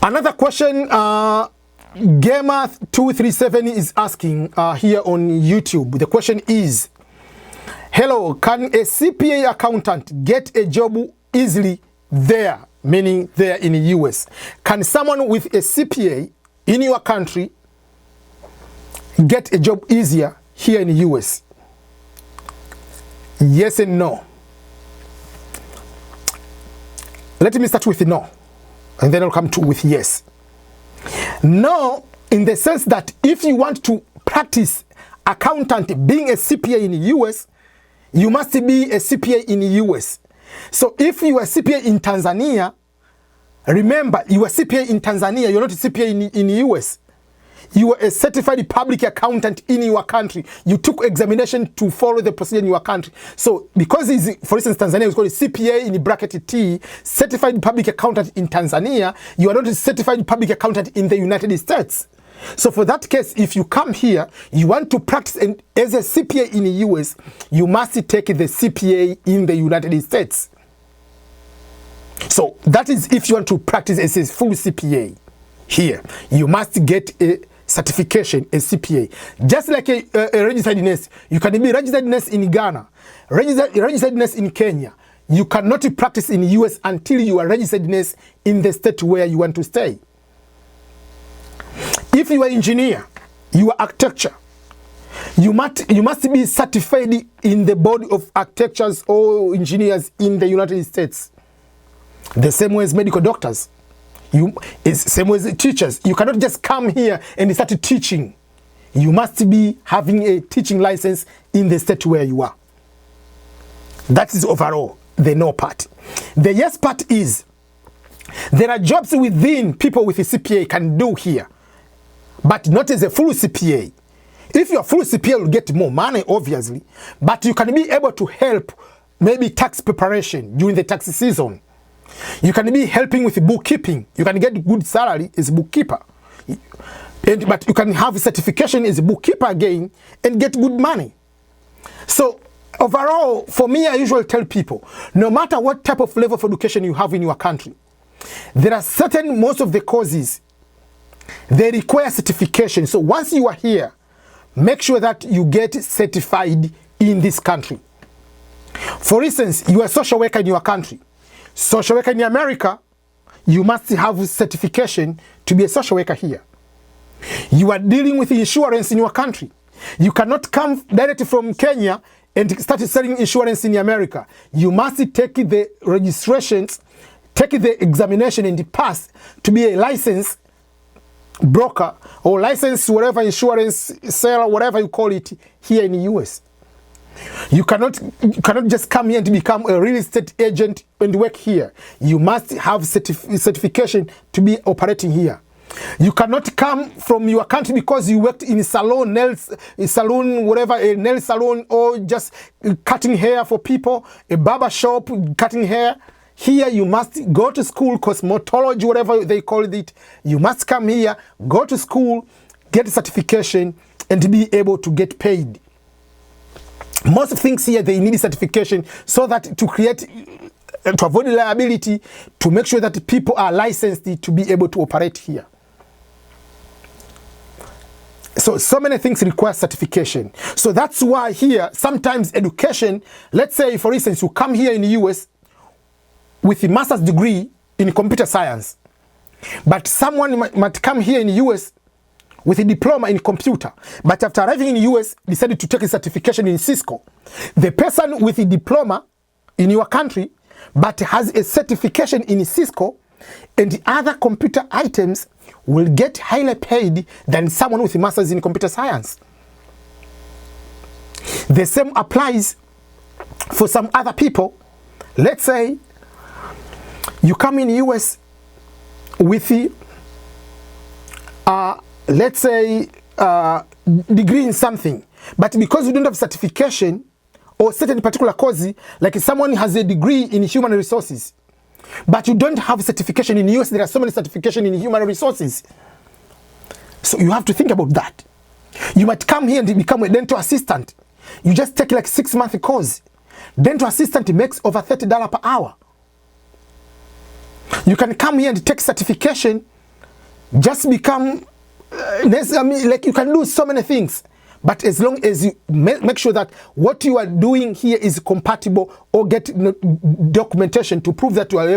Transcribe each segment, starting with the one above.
Another question Gamer237 is asking here on YouTube. The question is, hello, can a CPA accountant get a job easily there, meaning there in the US? Can someone with a CPA in your country get a job easier here in the US? Yes and no. Let me start with no, and then I'll come to with yes. No, in the sense that if you want to practice accountant being a CPA in the US, you must be a CPA in the US. So if you are a CPA in Tanzania, remember, you are a CPA in Tanzania, you're not a CPA in the US. You are a certified public accountant in your country. You took examination to follow the procedure in your country. So because, for instance, Tanzania is called a CPA in bracket T, certified public accountant in Tanzania, you are not a certified public accountant in the United States. So for that case, if you come here, you want to practice as a CPA in the US, you must take the CPA in the United States. So that is if you want to practice as a full CPA here. You must get a certification, a CPA. Just like a registered nurse. You can be registered nurse in Ghana, registered nurse in Kenya. You cannot practice in the US until you are registered nurse in the state where you want to stay. If you are engineer, you are architecture, you must be certified in the body of architectures or engineers in the United States. The same way as medical doctors. Same way as teachers. You cannot just come here and start teaching. You must be having a teaching license in the state where you are. That is overall the no part. The yes part is, there are jobs within people with a CPA can do here, but not as a full CPA. If you're a full CPA, you'll get more money, obviously, but you can be able to help maybe tax preparation during the tax season. You can be helping with bookkeeping. You can get good salary as a bookkeeper. But you can have certification as a bookkeeper again and get good money. So overall, for me, I usually tell people, no matter what type of level of education you have in your country, there are most of the courses, they require certification. So once you are here, make sure that you get certified in this country. For instance, you are a social worker in your country. Social worker in America, you must have certification to be a social worker here. You are dealing with insurance in your country. You cannot come directly from Kenya and start selling insurance in America. You must take the registrations, take the examination and pass to be a licensed broker or licensed whatever insurance seller, whatever you call it, here in the US. You cannot just come here and become a real estate agent and work here. You must have certification to be operating here. You cannot come from your country because you worked in a salon, whatever, a nail salon, or just cutting hair for people, a barber shop, cutting hair. Here you must go to school, cosmetology, whatever they call it. You must come here, go to school, get a certification, and be able to get paid. Most things here, they need certification so that to avoid liability, to make sure that people are licensed to be able to operate here. So many things require certification. So that's why here, sometimes education, let's say, for instance, you come here in the US with a master's degree in computer science, but someone might come here in the US with a diploma in computer, but after arriving in the US, decided to take a certification in Cisco. The person with a diploma in your country, but has a certification in Cisco, and the other computer items will get highly paid than someone with a master's in computer science. The same applies for some other people. Let's say you come in the US with the let's say degree in something, but because you don't have certification or certain particular course, like someone has a degree in human resources, but you don't have certification in the US, there are so many certifications in human resources. So you have to think about that. You might come here and become a dental assistant. You just take like 6-month course. Dental assistant makes over $30 per hour. You can come here and take certification just become, I mean, like you can do so many things. But as long as you make sure that what you are doing here is compatible, or get documentation to prove that you are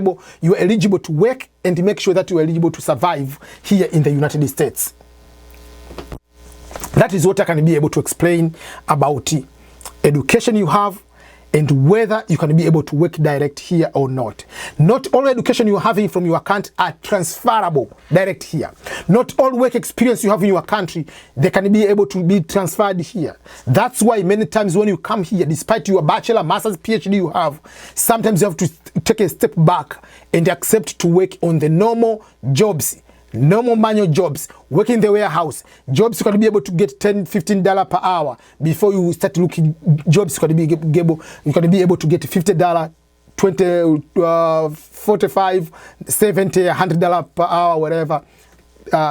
eligible to work, and make sure that you are eligible to survive here in the United States. That is what I can be able to explain about education you have, and whether you can be able to work direct here or not. Not all education you're having from your country are transferable direct here. Not all work experience you have in your country, they can be able to be transferred here. That's why many times when you come here, despite your bachelor, master's, PhD you have, sometimes you have to take a step back and accept to work on the normal jobs, normal manual jobs, work in the warehouse, jobs you can be able to get $10-15 per hour before you start looking jobs you can be able to get $50, $20, $45, $70, $100 per hour, whatever.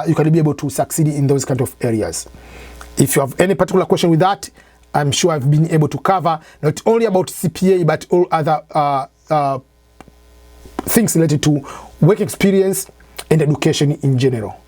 You can be able to succeed in those kind of areas. If you have any particular question with that, I'm sure I've been able to cover not only about CPA but all other things related to work experience and education in general.